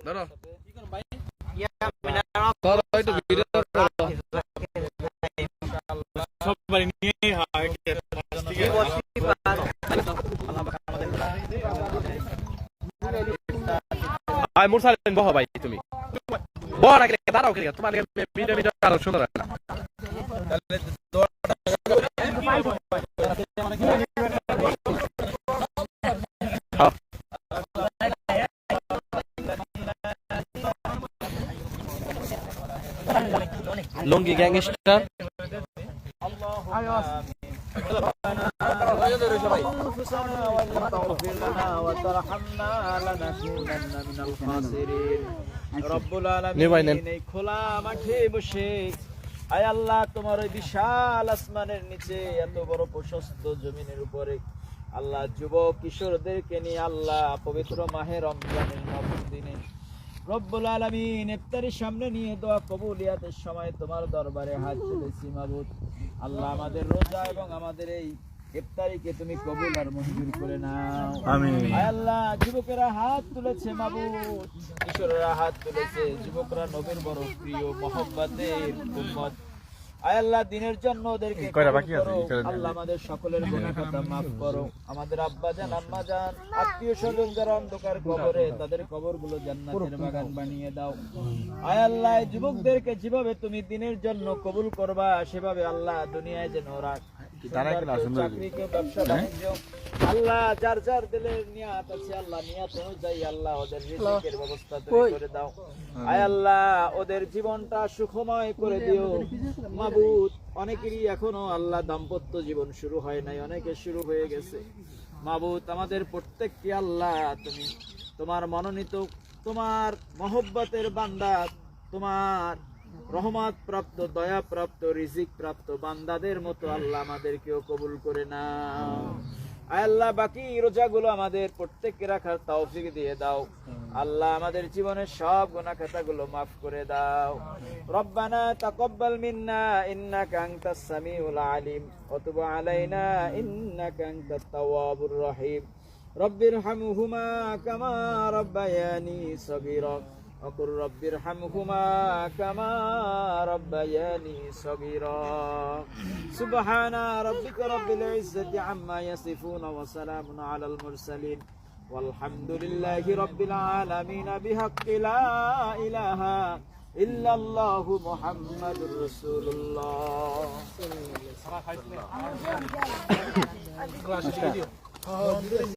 ধরো মুরসালিন বহ ভাই তুমি বহ না দাঁড়াও তোমার ভিডিও ভিডিও আরো সুন্দর লুঙ্গি গ্যাংস্টার রব্বুল আলামিন এই খোলা মাঠে বসে আয় আল্লাহ তোমার ওই বিশাল আসমানের নিচে এত বড় প্রশস্ত জমিনের উপরে আল্লাহ যুবক কিশোরদেরকে নিয়ে আল্লাহ পবিত্র মাহে রমজানের নবম দিনে রব্বুল আলামিন ইফতারির সামনে নিয়ে দোয়া কবুলিয়াতের সময় তোমার দরবারে হাত তুলেছি মাবুদ আল্লাহ আমাদের রোজা এবং আমাদের এই ইফতারিকে তুমি কবুল আর মঞ্জুর করে নাও আমিন আয় আল্লাহ যুবকেরা হাত তুলেছে মাবুদ কিশোররা হাত তুলেছে যুবকরা নবীর বড় প্রিয় মহব্বতের উম্মত আয় আল্লাহ দিনের জন্য ওদেরকে আল্লাহ আমাদের সকলের গুনাহ খাতা maaf করো আমাদের আব্বা জান আম্মা জান আত্মীয় স্বজন যারা অন্ধকার কবরে তাদের কবরগুলো জান্নাতের বাগান বানিয়ে দাও আয় আল্লাহ যুবকদেরকে যেভাবে তুমি দিনের জন্য কবুল করবা সেভাবে আল্লাহ দুনিয়ায় যেন রাখ চাকরিকে ব্যবসা বাণিজ্য আল্লাহ যার যার দিলের নিয়াত আছে আল্লাহ নিয়াত অনুযায়ী আল্লাহ ওদের রিজিকের ব্যবস্থা তুমি করে দাও আয় আল্লাহ ওদের জীবনটা সুখময় করে দিও মাবুদ অনেকেরই এখনো আল্লাহ দাম্পত্য জীবন শুরু হয় নাই অনেকে শুরু হয়ে গেছে মাবুদ আমাদের প্রত্যেককে আল্লাহ তুমি তোমার মনোনীত তোমার মহব্বতের বান্দা তোমার রহমত প্রাপ্ত দয়া প্রাপ্ত রিজিক প্রাপ্ত বান্দাদের মতো আল্লাহ আমাদেরকেও কবুল করে নাও আয় আল্লাহ বাকি রোজাগুলো আমাদের প্রত্যেককে রাখার তৌফিক দিয়ে দাও আল্লাহ আমাদের জীবনের সব গুনাহ খাতাগুলো maaf করে দাও রব্বানা তাকাব্বাল মিন্না ইন্নাকা আনতাস সামিউল আলিম ওয়া তুব আলাইনা ইন্নাকা আনতাত তাওয়াবুর রহিম রব্বিরহামহুমা কামা রাব্বায়ানি সগীরা وقل رب ارحمهما كما ربياني صغيرا سبحان ربك رب العزة عما يصفون وسلام على المرسلين والحمد لله رب العالمين بحق لا إله إلا الله محمد رسول الله